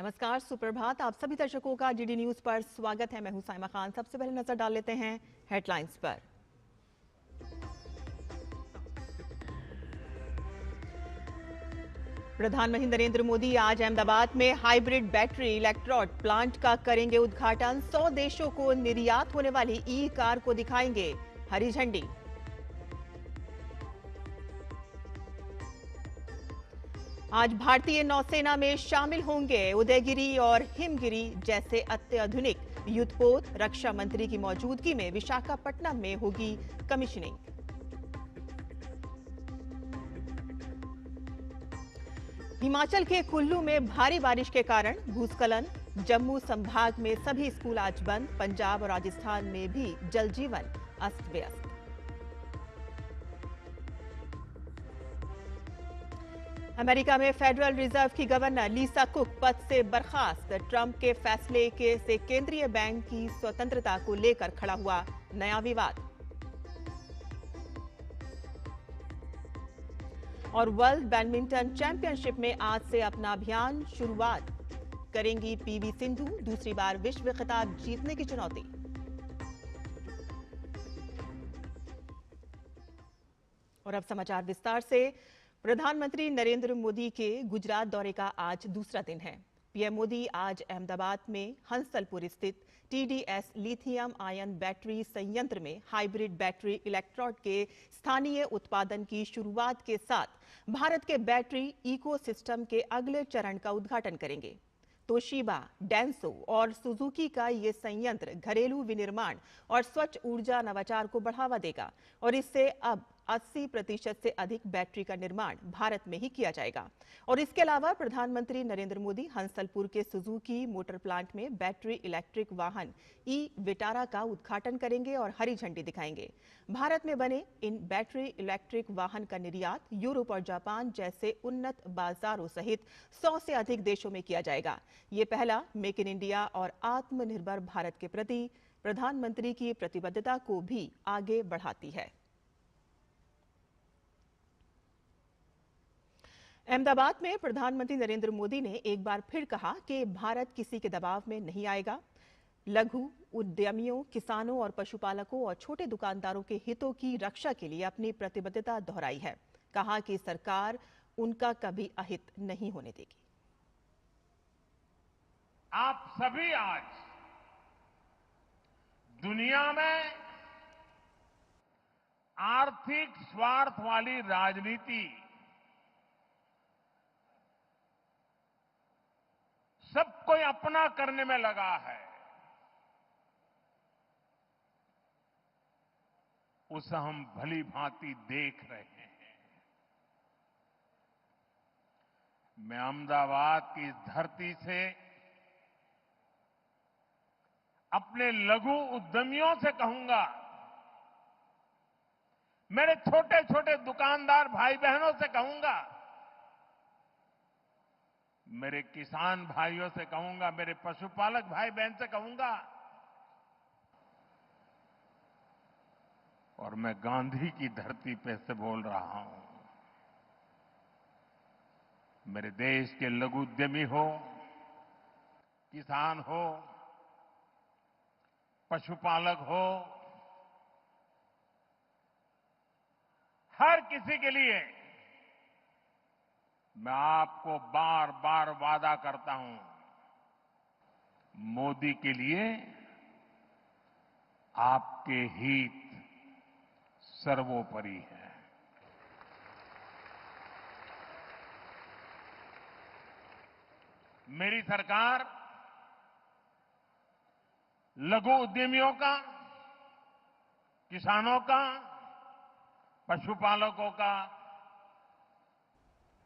नमस्कार, सुप्रभात। आप सभी दर्शकों का डीडी न्यूज पर स्वागत है। मैं हूं साइमा खान। सबसे पहले नजर डाल लेते हैं हेडलाइंस पर। प्रधानमंत्री नरेंद्र मोदी आज अहमदाबाद में हाइब्रिड बैटरी इलेक्ट्रोड प्लांट का करेंगे उद्घाटन। 100 देशों को निर्यात होने वाली ई कार को दिखाएंगे हरी झंडी। आज भारतीय नौसेना में शामिल होंगे उदयगिरी और हिमगिरी जैसे अत्याधुनिक युद्धपोत। रक्षा मंत्री की मौजूदगी में विशाखापट्टनम में होगी कमीशनिंग। हिमाचल के कुल्लू में भारी बारिश के कारण भूस्खलन। जम्मू संभाग में सभी स्कूल आज बंद। पंजाब और राजस्थान में भी जनजीवन अस्त व्यस्त। अमेरिका में फेडरल रिजर्व की गवर्नर लीसा कुक पद से बर्खास्त। ट्रंप के फैसले से केंद्रीय बैंक की स्वतंत्रता को लेकर खड़ा हुआ नया विवाद। और वर्ल्ड बैडमिंटन चैंपियनशिप में आज से अपना अभियान शुरुआत करेंगी पीवी सिंधु। दूसरी बार विश्व खिताब जीतने की चुनौती। और अब समाचार विस्तार से। प्रधानमंत्री नरेंद्र मोदी के गुजरात दौरे का आज दूसरा दिन है। पीएम मोदी आज अहमदाबाद में हंसलपुर स्थित टीडीएस लिथियम आयन बैटरी संयंत्र में हाइब्रिड बैटरी इलेक्ट्रोड के स्थानीय उत्पादन की शुरुआत के साथ भारत के बैटरी इकोसिस्टम के अगले चरण का उद्घाटन करेंगे। तोशिबा, डेंसो और सुजुकी का ये संयंत्र घरेलू विनिर्माण और स्वच्छ ऊर्जा नवाचार को बढ़ावा देगा और इससे अब 80% से अधिक बैटरी का निर्माण भारत में ही किया जाएगा। और इसके अलावा प्रधानमंत्री नरेंद्र मोदी हंसलपुर के सुजुकी मोटर प्लांट में बैटरी इलेक्ट्रिक वाहन ई विटारा का उद्घाटन करेंगे और हरी झंडी दिखाएंगे। भारत में बने इन बैटरी इलेक्ट्रिक वाहन का निर्यात यूरोप और जापान जैसे उन्नत बाजारों सहित 100 से अधिक देशों में किया जाएगा। ये पहला मेक इन इंडिया और आत्मनिर्भर भारत के प्रति प्रधानमंत्री की प्रतिबद्धता को भी आगे बढ़ाती है। अहमदाबाद में प्रधानमंत्री नरेंद्र मोदी ने एक बार फिर कहा कि भारत किसी के दबाव में नहीं आएगा। लघु उद्यमियों, किसानों और पशुपालकों और छोटे दुकानदारों के हितों की रक्षा के लिए अपनी प्रतिबद्धता दोहराई है। कहा कि सरकार उनका कभी अहित नहीं होने देगी। आप सभी आज दुनिया में आर्थिक स्वार्थ वाली राजनीति सब कोई अपना करने में लगा है, उसे हम भली भांति देख रहे हैं। मैं अहमदाबाद की इस धरती से अपने लघु उद्यमियों से कहूंगा, मेरे छोटे छोटे दुकानदार भाई बहनों से कहूंगा, मेरे किसान भाइयों से कहूंगा, मेरे पशुपालक भाई बहन से कहूंगा, और मैं गांधी की धरती पे से बोल रहा हूं, मेरे देश के लघु उद्यमी हो, किसान हो, पशुपालक हो, हर किसी के लिए मैं आपको बार बार वादा करता हूं, मोदी के लिए आपके हित सर्वोपरि है। मेरी सरकार लघु उद्यमियों का, किसानों का, पशुपालकों का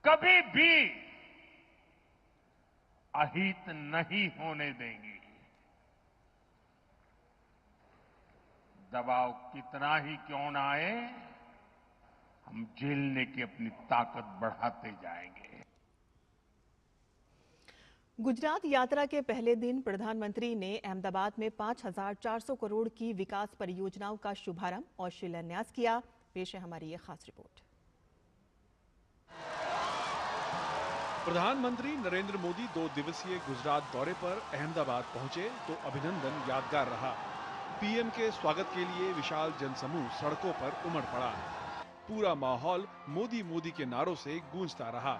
कभी भी अहित नहीं होने देंगी। दबाव कितना ही क्यों ना आए, हम झेलने की अपनी ताकत बढ़ाते जाएंगे। गुजरात यात्रा के पहले दिन प्रधानमंत्री ने अहमदाबाद में 5,400 करोड़ की विकास परियोजनाओं का शुभारंभ और शिलान्यास किया। पेश है हमारी ये खास रिपोर्ट। प्रधानमंत्री नरेंद्र मोदी 2 दिवसीय गुजरात दौरे पर अहमदाबाद पहुंचे तो अभिनंदन यादगार रहा। पीएम के स्वागत के लिए विशाल जनसमूह सड़कों पर उमड़ पड़ा। पूरा माहौल मोदी मोदी के नारों से गूंजता रहा।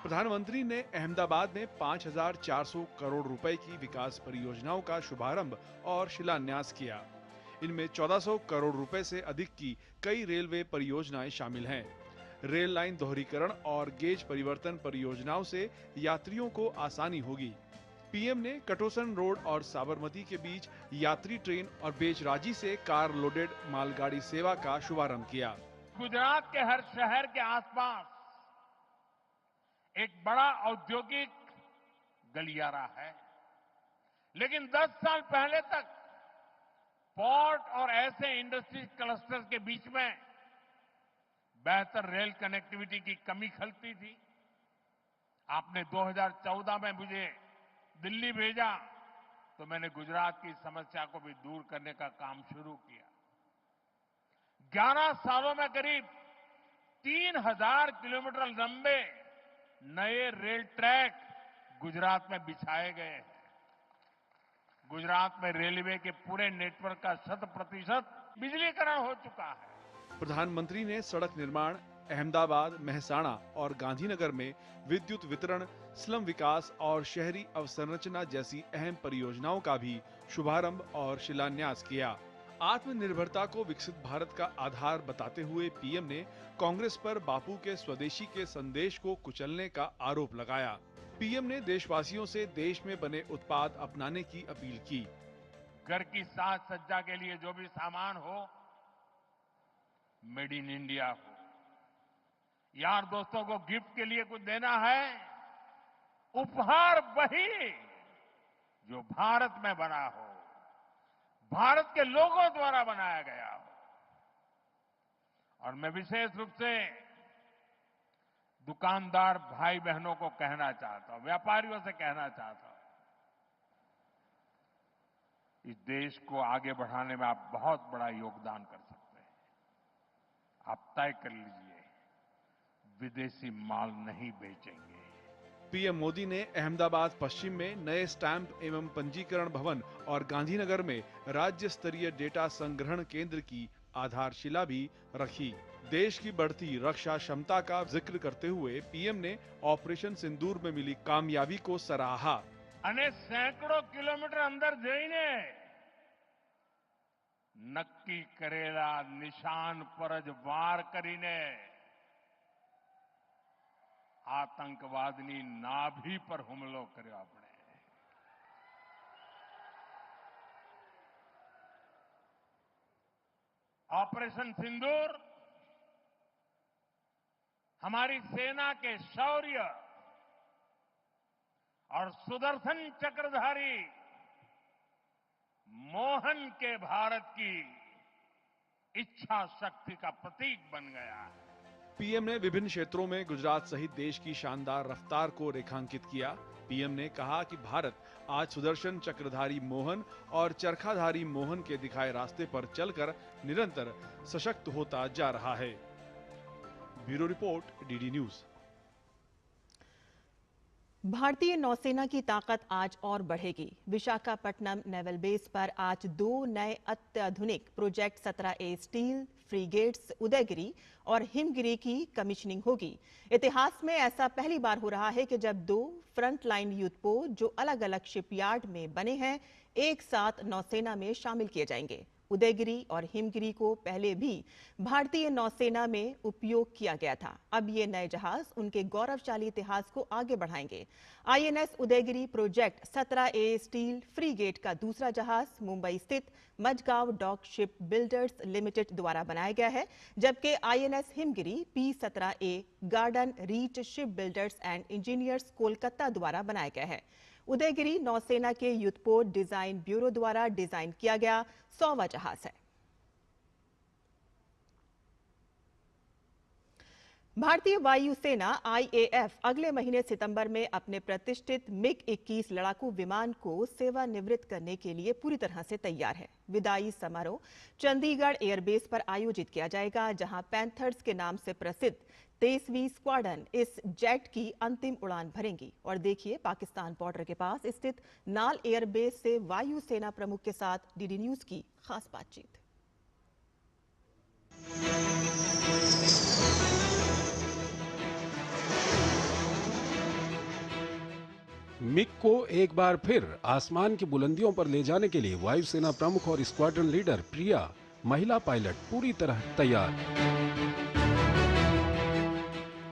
प्रधानमंत्री ने अहमदाबाद में 5,400 करोड़ रुपए की विकास परियोजनाओं का शुभारंभ और शिलान्यास किया। इनमें 1,400 करोड़ रुपए से अधिक की कई रेलवे परियोजनाएं शामिल हैं। रेल लाइन दोहरीकरण और गेज परिवर्तन परियोजनाओं से यात्रियों को आसानी होगी। पीएम ने कटोसन रोड और साबरमती के बीच यात्री ट्रेन और बेचराजी से कार लोडेड मालगाड़ी सेवा का शुभारंभ किया। गुजरात के हर शहर के आसपास एक बड़ा औद्योगिक गलियारा है, लेकिन 10 साल पहले तक पोर्ट और ऐसे इंडस्ट्री क्लस्टर्स के बीच में बेहतर रेल कनेक्टिविटी की कमी खलती थी। आपने 2014 में मुझे दिल्ली भेजा तो मैंने गुजरात की समस्या को भी दूर करने का काम शुरू किया। 11 सालों में करीब 3,000 किलोमीटर लंबे नए रेल ट्रैक गुजरात में बिछाए गए हैं। गुजरात में रेलवे के पूरे नेटवर्क का 100% बिजलीकरण हो चुका है। प्रधानमंत्री ने सड़क निर्माण, अहमदाबाद, मेहसाणा और गांधीनगर में विद्युत वितरण, स्लम विकास और शहरी अवसंरचना जैसी अहम परियोजनाओं का भी शुभारंभ और शिलान्यास किया। आत्मनिर्भरता को विकसित भारत का आधार बताते हुए पीएम ने कांग्रेस पर बापू के स्वदेशी के संदेश को कुचलने का आरोप लगाया। पीएम ने देशवासियों से देश में बने उत्पाद अपनाने की अपील की। घर की साज सज्जा के लिए जो भी सामान हो, मेड इन इंडिया हो। यार दोस्तों को गिफ्ट के लिए कुछ देना है, उपहार वही जो भारत में बना हो, भारत के लोगों द्वारा बनाया गया हो। और मैं विशेष रूप से दुकानदार भाई बहनों को कहना चाहता हूं, व्यापारियों से कहना चाहता हूं, इस देश को आगे बढ़ाने में आप बहुत बड़ा योगदान कर सकते हैं। आप तय कर लीजिए, विदेशी माल नहीं बेचेंगे। पीएम मोदी ने अहमदाबाद पश्चिम में नए स्टैंप एवं पंजीकरण भवन और गांधीनगर में राज्य स्तरीय डेटा संग्रहण केंद्र की आधारशिला भी रखी। देश की बढ़ती रक्षा क्षमता का जिक्र करते हुए पीएम ने ऑपरेशन सिंदूर में मिली कामयाबी को सराहा। અને સેંકડો કિલોમીટર અંદર જઈને નક્કી કરેલા નિશાન પર જ વાર કરીને આતંકવાદની નાભી પર હુમલો કર્યો આપણે। ऑपरेशन सिंदूर हमारी सेना के शौर्य और सुदर्शन चक्रधारी मोहन के भारत की इच्छा शक्ति का प्रतीक बन गया है। पीएम ने विभिन्न क्षेत्रों में गुजरात सहित देश की शानदार रफ्तार को रेखांकित किया। पीएम ने कहा कि भारत आज सुदर्शन चक्रधारी मोहन और चरखाधारी मोहन के दिखाए रास्ते पर चलकर निरंतर सशक्त होता जा रहा है। Bureau report, DD news. भारतीय नौसेना की ताकत आज और बढ़ेगी। विशाखापट्टनम नेवल बेस पर आज 2 नए अत्याधुनिक प्रोजेक्ट 17A स्टील फ्रीगेट्स उदयगिरी और हिमगिरी की कमीशनिंग होगी। इतिहास में ऐसा पहली बार हो रहा है कि जब 2 फ्रंटलाइन युद्धपोत जो अलग अलग शिपयार्ड में बने हैं एक साथ नौसेना में शामिल किए जाएंगे। उदयगिरी और हिमगिरी को पहले भी भारतीय नौसेना में उपयोग किया गया था। अब ये नए जहाज उनके गौरवशाली इतिहास को आगे बढ़ाएंगे। INS Udaygiri project 17A steel frigate का दूसरा जहाज मुंबई स्थित Mazagon dock ship builders limited द्वारा बनाया गया है, जबकि INS Himgiri P-17A garden reach ship builders and engineers Kolkata द्वारा बनाया गया है। उदयगिरी नौसेना के युद्धपोत डिजाइन ब्यूरो द्वारा डिजाइन किया गया 100वां जहाज है। भारतीय वायुसेना IAF अगले महीने सितंबर में अपने प्रतिष्ठित MiG-21 लड़ाकू विमान को सेवानिवृत्त करने के लिए पूरी तरह से तैयार है। विदाई समारोह चंडीगढ़ एयरबेस पर आयोजित किया जाएगा, जहां पैंथर्स के नाम से प्रसिद्ध 23वीं स्क्वाड्रन इस जेट की अंतिम उड़ान भरेंगी। और देखिए पाकिस्तान बॉर्डर के पास स्थित नाल एयरबेस से वायुसेना प्रमुख के साथ DD न्यूज की खास बातचीत। मिग को एक बार फिर आसमान की बुलंदियों पर ले जाने के लिए वायुसेना प्रमुख और स्क्वाड्रन लीडर प्रिया, महिला पायलट, पूरी तरह तैयार।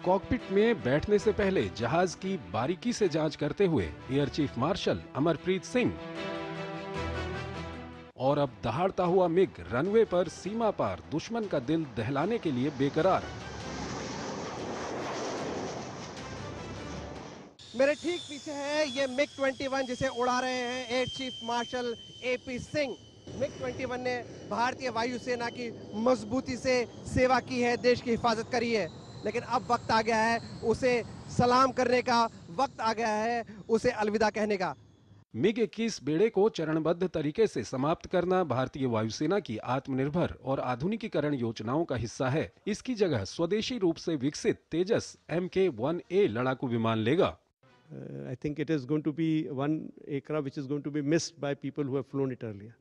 कॉकपिट में बैठने से पहले जहाज की बारीकी से जांच करते हुए air chief marshal Amarpreet Singh. और अब दहाड़ता हुआ मिग रनवे पर सीमा पार दुश्मन का दिल दहलाने के लिए बेकरार। मेरे ठीक पीछे है ये MiG-21 जिसे उड़ा रहे हैं air chief marshal AP Singh. MiG-21 ने भारतीय वायुसेना की मजबूती से सेवा की है, देश की हिफाजत करी है, लेकिन अब वक्त आ गया है उसे सलाम करने का, वक्त आ गया है उसे अलविदा कहने का। MiG-21 बेड़े को चरणबद्ध तरीके से समाप्त करना भारतीय वायुसेना की आत्मनिर्भर और आधुनिकीकरण योजनाओं का हिस्सा है। इसकी जगह स्वदेशी रूप से विकसित तेजस Mk-1A लड़ाकू विमान लेगा। I think it is going to be one aircraft which is going to be missed by people who have flown it earlier.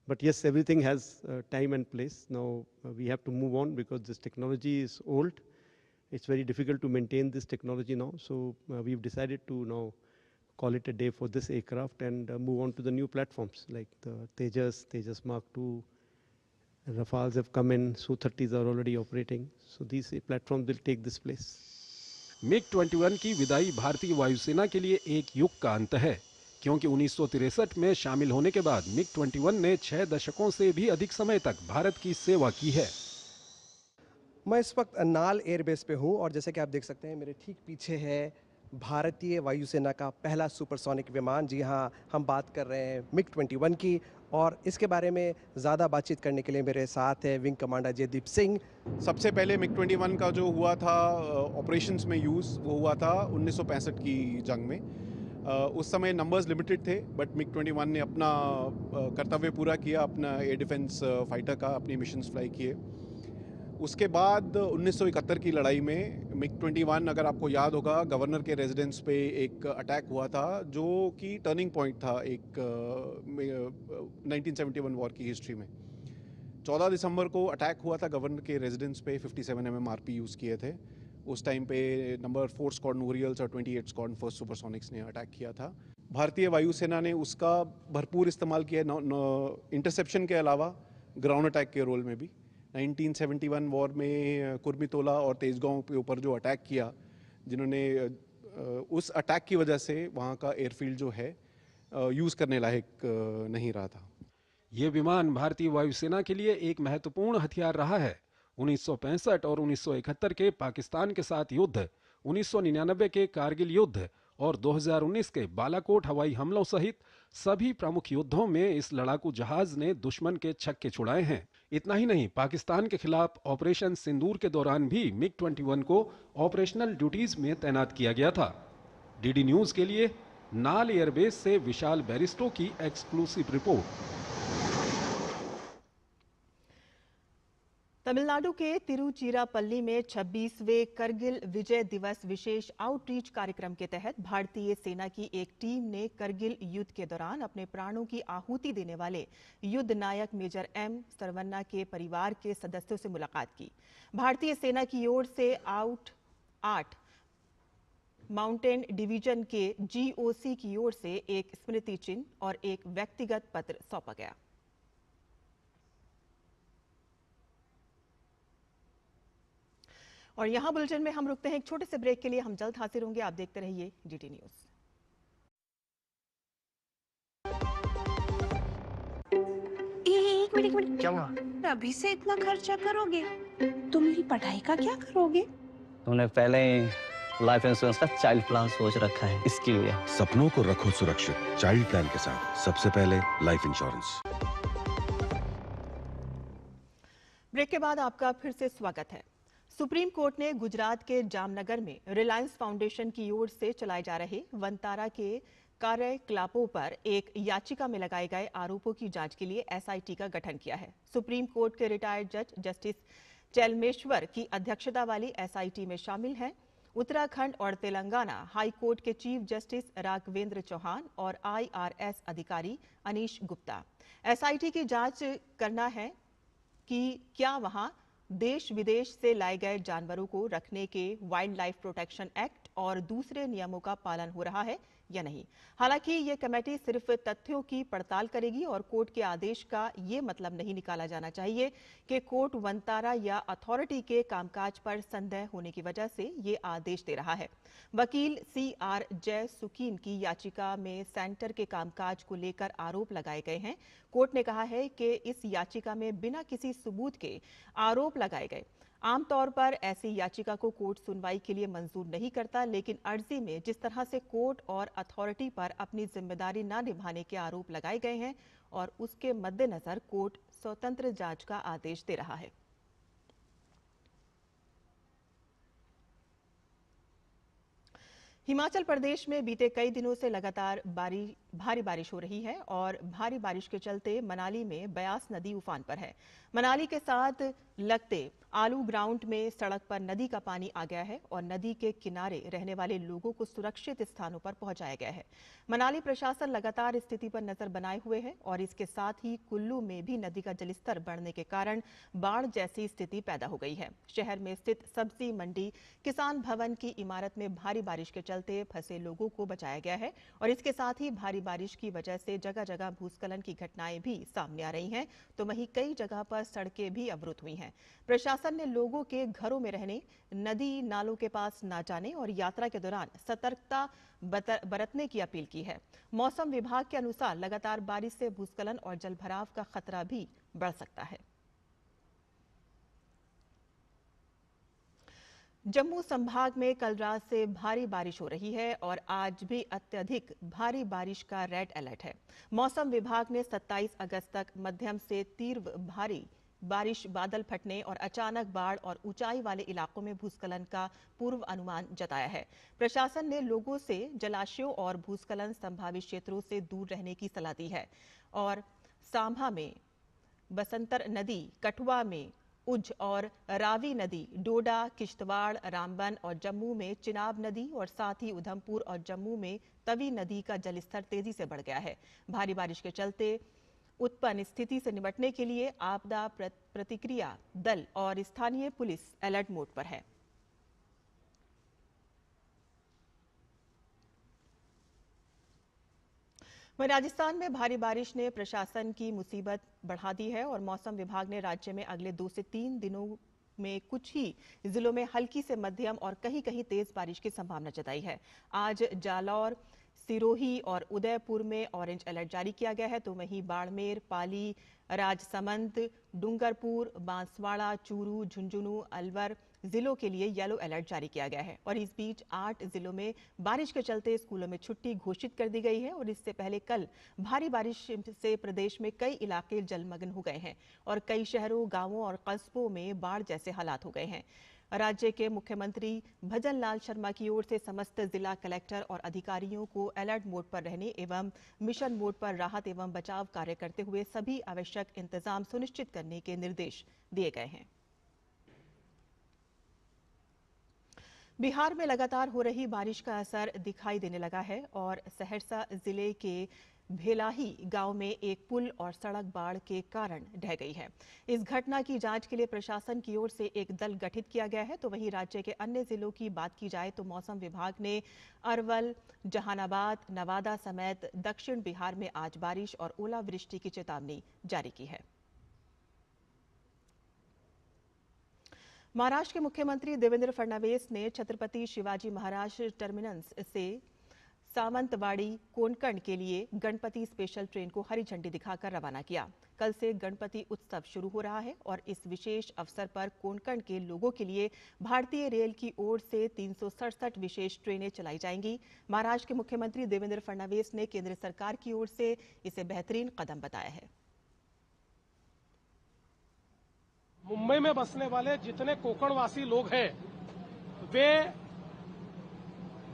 But yes, everything has time and place. Now we have to move on because this technology is old. It's very difficult to maintain this technology now. So we've decided to now call it a day for this aircraft and move on to the new platforms like the Tejas Mark II. Rafales have come in, Su-30s are already operating. So these platforms will take this place. MiG-21 की विदाई भारतीय वायुसेना के लिए एक युग का अंत है, क्योंकि 1963 में शामिल होने के बाद MiG-21 ने 6 दशकों से भी अधिक समय तक भारत की सेवा की है। मैं इस वक्त नाल एयरबेस पे हूँ और जैसे कि आप देख सकते हैं मेरे ठीक पीछे है भारतीय वायुसेना का पहला सुपरसोनिक विमान। जी हाँ, हम बात कर रहे हैं MiG-21 की और इसके बारे में ज़्यादा बातचीत करने के लिए मेरे साथ है विंग कमांडर जयदीप सिंह। सबसे पहले MiG-21 का जो हुआ था ऑपरेशंस में यूज़, वो हुआ था 1965 की जंग में। उस समय नंबर्स लिमिटेड थे, बट MiG-21 ने अपना कर्तव्य पूरा किया, अपना एयर डिफेंस फाइटर का अपनी मिशंस फ्लाई किए। उसके बाद 1971 की लड़ाई में MiG-21, अगर आपको याद होगा, गवर्नर के रेजिडेंस पे एक अटैक हुआ था जो कि टर्निंग पॉइंट था एक 1971 वॉर की हिस्ट्री में। 14 दिसंबर को अटैक हुआ था गवर्नर के रेजिडेंस पे, 57 mm RP यूज़ किए थे। उस टाइम पे नंबर 4 स्क्वाड्रन ओरियल्स और 28 स्क्वाड्रन फर्स्ट सुपरसोनिक्स ने अटैक किया था। भारतीय वायुसेना ने उसका भरपूर इस्तेमाल किया, इंटरसेप्शन के अलावा ग्राउंड अटैक के रोल में भी। 1971 वॉर में कुर्मितोला और तेजगांव के ऊपर जो अटैक किया, जिन्होंने उस अटैक की वजह से वहाँ का एयरफील्ड जो है यूज़ करने लायक नहीं रहा था। ये विमान भारतीय वायुसेना के लिए एक महत्वपूर्ण हथियार रहा है। 1965 और 1971 के पाकिस्तान के साथ युद्ध, 1999 के कारगिल युद्ध और 2019 के बालाकोट हवाई हमलों सहित सभी प्रमुख युद्धों में इस लड़ाकू जहाज ने दुश्मन के छक्के छुड़ाए हैं। इतना ही नहीं, पाकिस्तान के खिलाफ ऑपरेशन सिंदूर के दौरान भी MiG-21 को ऑपरेशनल ड्यूटीज में तैनात किया गया था। DD न्यूज के लिए नाल एयरबेस से विशाल बैरिस्टो की एक्सक्लूसिव रिपोर्ट। तमिलनाडु के तिरुचिरापल्ली में 26वें करगिल विजय दिवस विशेष आउटरीच कार्यक्रम के तहत भारतीय सेना की एक टीम ने करगिल युद्ध के दौरान अपने प्राणों की आहुति देने वाले युद्ध नायक मेजर M सरवन्ना के परिवार के सदस्यों से मुलाकात की। भारतीय सेना की ओर से 8 माउंटेन डिवीजन के GOC की ओर से एक स्मृति चिन्ह और एक व्यक्तिगत पत्र सौंपा गया। और यहां बुलेटिन में हम रुकते हैं एक छोटे से ब्रेक के लिए। हम जल्द हाजिर होंगे, आप देखते रहिए DD न्यूज। एक मिनट क्या हुआ? अभी से इतना खर्चा करोगे? तुम मेरी पढ़ाई का क्या करोगे? तुमने पहले ही लाइफ इंश्योरेंस का चाइल्ड प्लान सोच रखा है, इसके लिए। सपनों को रखो सुरक्षित चाइल्ड प्लान के साथ, सबसे पहले लाइफ इंश्योरेंस। ब्रेक के बाद आपका फिर से स्वागत है। सुप्रीम कोर्ट ने गुजरात के जामनगर में रिलायंस फाउंडेशन की ओर से चलाए जा रहे वनतारा के कार्यकलापों पर एक याचिका में लगाए गए आरोपों की जांच के लिए एसआईटी का गठन किया है। सुप्रीम कोर्ट के रिटायर्ड जज जस्टिस चेलमेश्वर की अध्यक्षता वाली एसआईटी में शामिल हैं उत्तराखंड और तेलंगाना हाई कोर्ट के चीफ जस्टिस राघवेंद्र चौहान और आईआरएस अधिकारी अनीश गुप्ता। एसआईटी की जांच करना है कि क्या वहां देश विदेश से लाए गए जानवरों को रखने के वाइल्ड लाइफ प्रोटेक्शन एक्ट और दूसरे नियमों का पालन हो रहा है या नहीं। हालांकि ये कमेटी सिर्फ तथ्यों की पड़ताल करेगी और कोर्ट के आदेश का ये मतलब नहीं निकाला जाना चाहिए कि कोर्ट वनतारा या अथॉरिटी के कामकाज पर संदेह होने की वजह से ये आदेश दे रहा है। वकील सीआर जय सुकीन की याचिका में सेंटर के कामकाज को लेकर आरोप लगाए गए हैं। कोर्ट ने कहा है कि इस याचिका में बिना किसी सबूत के आरोप लगाए गए। आमतौर पर ऐसी याचिका को कोर्ट सुनवाई के लिए मंजूर नहीं करता, लेकिन अर्जी में जिस तरह से कोर्ट और अथॉरिटी पर अपनी जिम्मेदारी न निभाने के आरोप लगाए गए हैं और उसके मद्देनजर कोर्ट स्वतंत्र जांच का आदेश दे रहा है। हिमाचल प्रदेश में बीते कई दिनों से लगातार भारी बारिश हो रही है और भारी बारिश के चलते मनाली में ब्यास नदी उफान पर है। मनाली के साथ लगते आलू ग्राउंड में सड़क पर नदी का पानी आ गया है और नदी के किनारे रहने वाले लोगों को सुरक्षित स्थानों पर पहुंचाया गया है। मनाली प्रशासन लगातार स्थिति पर नजर बनाए हुए है और इसके साथ ही कुल्लू में भी नदी का जलस्तर बढ़ने के कारण बाढ़ जैसी स्थिति पैदा हो गई है। शहर में स्थित सब्जी मंडी किसान भवन की इमारत में भारी बारिश के चलते फंसे लोगों को बचाया गया है और इसके साथ ही भारी बारिश की वजह से जगह जगह भूस्खलन की घटनाएं भी सामने आ रही हैं, तो वहीं कई जगह पर सड़कें भी अवरुद्ध हुई हैं। प्रशासन ने लोगों के घरों में रहने, नदी नालों के पास न जाने और यात्रा के दौरान सतर्कता बरतने की अपील की है। मौसम विभाग के अनुसार लगातार बारिश से भूस्खलन और जलभराव का खतरा भी बढ़ सकता है। जम्मू संभाग में कल रात से भारी बारिश हो रही है और आज भी अत्यधिक भारी बारिश का रेड अलर्ट है। मौसम विभाग ने 27 अगस्त तक मध्यम से तीव्र भारी बारिश, बादल फटने और अचानक बाढ़ और ऊंचाई वाले इलाकों में भूस्खलन का पूर्व अनुमान जताया है। प्रशासन ने लोगों से जलाशयों और भूस्खलन संभावित क्षेत्रों से दूर रहने की सलाह दी है और सांभा में बसंतर नदी, कठुआ में उज और रावी नदी, डोडा, किश्तवाड़, रामबन और जम्मू में चिनाब नदी और साथ ही उधमपुर और जम्मू में तवी नदी का जलस्तर तेजी से बढ़ गया है। भारी बारिश के चलते उत्पन्न स्थिति से निपटने के लिए आपदा प्रतिक्रिया दल और स्थानीय पुलिस अलर्ट मोड पर है। वहीं राजस्थान में भारी बारिश ने प्रशासन की मुसीबत बढ़ा दी है और मौसम विभाग ने राज्य में अगले 2 से 3 दिनों में कुछ ही जिलों में हल्की से मध्यम और कहीं-कहीं तेज बारिश की संभावना जताई है। आज जालौर, सिरोही और उदयपुर में ऑरेंज अलर्ट जारी किया गया है, तो वहीं बाड़मेर, पाली, राजसमंद, डूंगरपुर, बांसवाड़ा, चूरू, झुंझुनू, अलवर जिलों के लिए येलो अलर्ट जारी किया गया है। और इस बीच 8 जिलों में बारिश के चलते स्कूलों में छुट्टी घोषित कर दी गई है और इससे पहले कल भारी बारिश से प्रदेश में कई इलाके जलमग्न हो गए हैं और कई शहरों, गांवों और कस्बों में बाढ़ जैसे हालात हो गए हैं। राज्य के मुख्यमंत्री भजन लाल शर्मा की ओर से समस्त जिला कलेक्टर और अधिकारियों को अलर्ट मोड पर रहने एवं मिशन मोड पर राहत एवं बचाव कार्य करते हुए सभी आवश्यक इंतजाम सुनिश्चित करने के निर्देश दिए गए हैं। बिहार में लगातार हो रही बारिश का असर दिखाई देने लगा है और सहरसा जिले के भेलाही गांव में एक पुल और सड़क बाढ़ के कारण ढह गई है। इस घटना की जांच के लिए प्रशासन की ओर से एक दल गठित किया गया है। तो वहीं राज्य के अन्य जिलों की बात की जाए तो मौसम विभाग ने अरवल, जहानाबाद, नवादा समेत दक्षिण बिहार में आज बारिश और ओलावृष्टि की चेतावनी जारी की है। महाराष्ट्र के मुख्यमंत्री देवेंद्र फडणवीस ने छत्रपति शिवाजी महाराज टर्मिनस से सावंतवाड़ी कोंकण के लिए गणपति स्पेशल ट्रेन को हरी झंडी दिखाकर रवाना किया। कल से गणपति उत्सव शुरू हो रहा है और इस विशेष अवसर पर कोंकण के लोगों के लिए भारतीय रेल की ओर से 367 विशेष ट्रेनें चलाई जाएंगी। महाराष्ट्र के मुख्यमंत्री देवेंद्र फडणवीस ने केंद्र सरकार की ओर से इसे बेहतरीन कदम बताया है। मुंबई में बसने वाले जितने कोकणवासी लोग हैं वे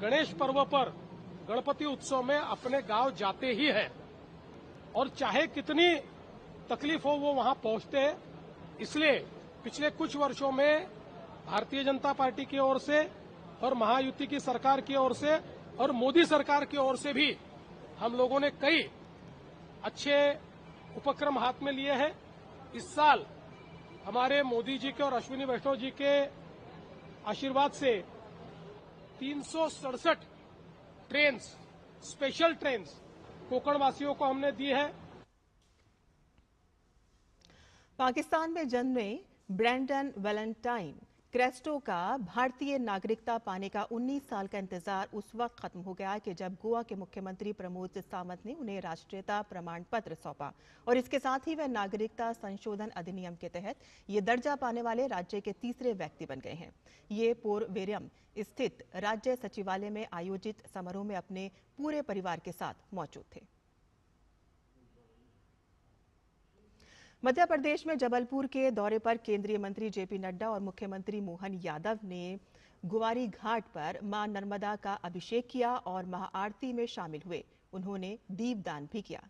गणेश पर्व पर गणपति उत्सव में अपने गांव जाते ही हैं और चाहे कितनी तकलीफ हो वो वहां पहुंचते हैं। इसलिए पिछले कुछ वर्षों में भारतीय जनता पार्टी की ओर से और महायुति की सरकार की ओर से और मोदी सरकार की ओर से भी हम लोगों ने कई अच्छे उपक्रम हाथ में लिए हैं। इस साल हमारे मोदी जी के और अश्विनी वैष्णव जी के आशीर्वाद से 367 ट्रेन्स, स्पेशल ट्रेन्स कोकणवासियों को हमने दी है। पाकिस्तान में जन्मे ब्रैंडन वैलेंटाइन क्रेस्टो का भारतीय नागरिकता पाने का 19 साल का इंतजार उस वक्त खत्म हो गया कि जब गोवा के मुख्यमंत्री प्रमोद सावंत ने उन्हें राष्ट्रीयता प्रमाण पत्र सौंपा और इसके साथ ही वह नागरिकता संशोधन अधिनियम के तहत ये दर्जा पाने वाले राज्य के तीसरे व्यक्ति बन गए हैं। ये पोरवेरियम स्थित राज्य सचिवालय में आयोजित समारोह में अपने पूरे परिवार के साथ मौजूद थे। मध्य प्रदेश में जबलपुर के दौरे पर केंद्रीय मंत्री जेपी नड्डा और मुख्यमंत्री मोहन यादव ने गुवारी घाट पर मां नर्मदा का अभिषेक किया और महाआरती में शामिल हुए। उन्होंने दीपदान भी किया।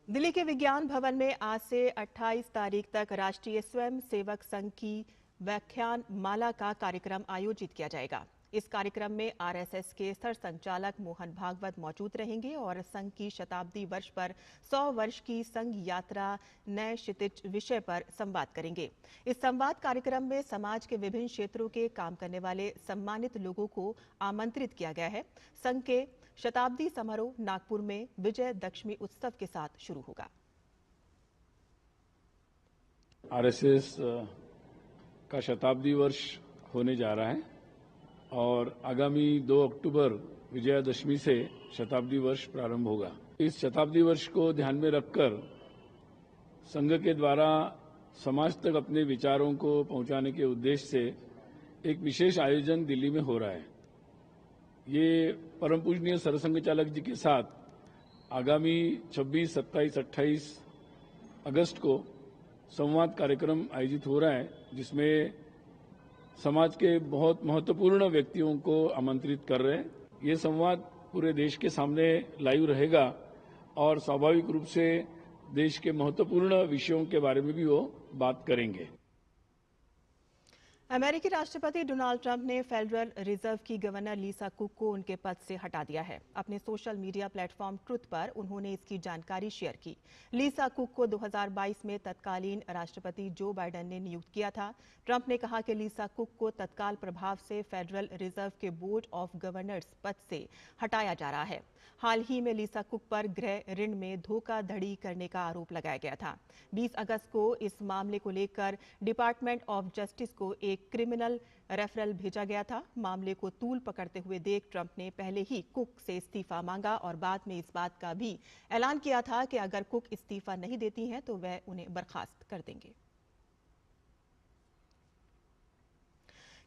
दिल्ली के विज्ञान भवन में आज से 28 तारीख तक राष्ट्रीय स्वयं सेवक संघ की व्याख्यान माला का कार्यक्रम आयोजित किया जाएगा। इस कार्यक्रम में आरएसएस के सरसंघचालक मोहन भागवत मौजूद रहेंगे और संघ की शताब्दी वर्ष पर 100 वर्ष की संघ यात्रा नए क्षितिज विषय पर संवाद करेंगे। इस संवाद कार्यक्रम में समाज के विभिन्न क्षेत्रों के काम करने वाले सम्मानित लोगों को आमंत्रित किया गया है। संघ के शताब्दी समारोह नागपुर में विजय दशमी उत्सव के साथ शुरू होगा। आरएसएस का शताब्दी वर्ष होने जा रहा है और आगामी 2 अक्टूबर विजयादशमी से शताब्दी वर्ष प्रारंभ होगा। इस शताब्दी वर्ष को ध्यान में रखकर संघ के द्वारा समाज तक अपने विचारों को पहुंचाने के उद्देश्य से एक विशेष आयोजन दिल्ली में हो रहा है। ये परम पूजनीय सरसंघ चालक जी के साथ आगामी 26, 27, 28 अगस्त को संवाद कार्यक्रम आयोजित हो रहा है, जिसमें समाज के बहुत महत्वपूर्ण व्यक्तियों को आमंत्रित कर रहे हैं। ये संवाद पूरे देश के सामने लाइव रहेगा और स्वाभाविक रूप से देश के महत्वपूर्ण विषयों के बारे में भी वो बात करेंगे। अमेरिकी राष्ट्रपति डोनाल्ड ट्रंप ने फेडरल रिजर्व की गवर्नर लीसा कुक को उनके पद से हटा दिया है। अपने सोशल मीडिया प्लेटफॉर्म ट्रुथ पर उन्होंने इसकी जानकारी शेयर की। लीसा कुक को 2022 में तत्कालीन राष्ट्रपति जो बाइडेन ने नियुक्त किया था। ट्रंप ने कहा कि लीसा कुक को तत्काल प्रभाव से फेडरल रिजर्व के बोर्ड ऑफ गवर्नर्स पद से हटाया जा रहा है। हाल ही में लीसा कुक पर गृह ऋण में धोखाधड़ी करने का आरोप लगाया गया था। 20 अगस्त को इस मामले को लेकर डिपार्टमेंट ऑफ जस्टिस को एक क्रिमिनल रेफरल भेजा गया था। मामले को तूल पकड़ते हुए देख ट्रंप ने पहले ही कुक से इस्तीफा मांगा और बाद में इस बात का भी ऐलान किया था कि अगर कुक इस्तीफा नहीं देती हैं तो वह उन्हें बर्खास्त कर देंगे।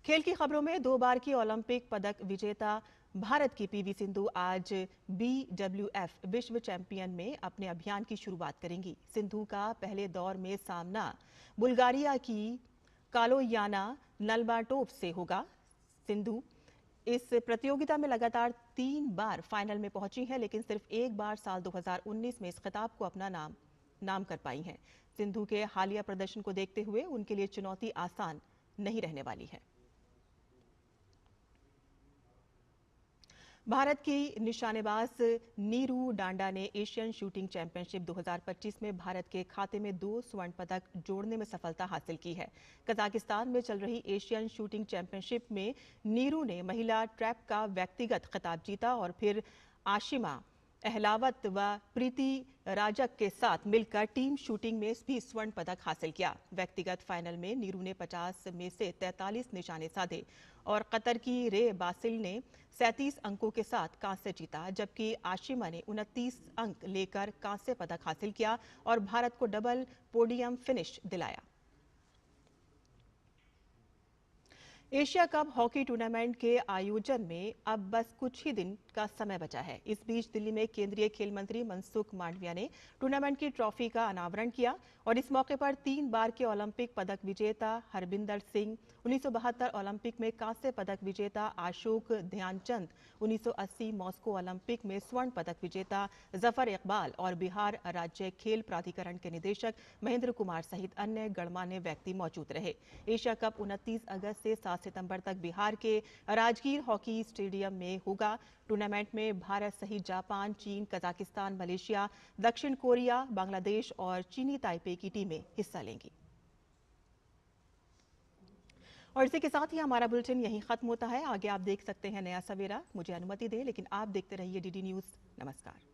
खेल की खबरों में 2 बार की ओलंपिक पदक विजेता भारत की पीवी सिंधु आज BWF विश्व चैंपियन में अपने अभियान की शुरुआत करेंगी। सिंधु का पहले दौर में सामना बुल्गारिया की कालोयाना नलबाटोव से होगा। सिंधु इस प्रतियोगिता में लगातार 3 बार फाइनल में पहुंची है, लेकिन सिर्फ एक बार साल 2019 में इस खिताब को अपना नाम कर पाई हैं। सिंधु के हालिया प्रदर्शन को देखते हुए उनके लिए चुनौती आसान नहीं रहने वाली है। भारत की निशानेबाज नीरू डांडा ने एशियन शूटिंग चैंपियनशिप 2025 में भारत के खाते में 2 स्वर्ण पदक जोड़ने में सफलता हासिल की है। कजाकिस्तान में चल रही एशियन शूटिंग चैंपियनशिप में नीरू ने महिला ट्रैप का व्यक्तिगत खिताब जीता और फिर आशिमा अहलावत व प्रीति राजक के साथ मिलकर टीम शूटिंग में भी स्वर्ण पदक हासिल किया। व्यक्तिगत फाइनल में नीरू ने 50 में से 43 निशाने साधे और कतर की रे बासिल ने 37 अंकों के साथ कांस्य जीता, जबकि आशिमा ने 29 अंक लेकर कांस्य पदक हासिल किया और भारत को डबल पोडियम फिनिश दिलाया। एशिया कप हॉकी टूर्नामेंट के आयोजन में अब बस कुछ ही दिन का समय बचा है। इस बीच दिल्ली में केंद्रीय खेल मंत्री मनसुख मांडविया ने टूर्नामेंट की ट्रॉफी का अनावरण किया और इस मौके पर 3 बार के ओलंपिक पदक विजेता हरबिंदर सिंह, 1972 ओलंपिक में कांस्य पदक विजेता अशोक ध्यानचंद, 1980 मॉस्को ओलंपिक में स्वर्ण पदक विजेता जफर इकबाल और बिहार राज्य खेल प्राधिकरण के निदेशक महेंद्र कुमार सहित अन्य गणमान्य व्यक्ति मौजूद रहे। एशिया कप 29 अगस्त से 7 सितंबर तक बिहार के राजगीर हॉकी स्टेडियम में होगा। टूर्नामेंट में भारत सहित जापान, चीन, कजाकिस्तान, मलेशिया, दक्षिण कोरिया, बांग्लादेश और चीनी ताइपे की टीमें हिस्सा लेंगी। और इसी के साथ ही हमारा बुलेटिन यहीं खत्म होता है। आगे आप देख सकते हैं नया सवेरा। मुझे अनुमति दें, लेकिन आप देखते रहिए डीडी न्यूज़। नमस्कार।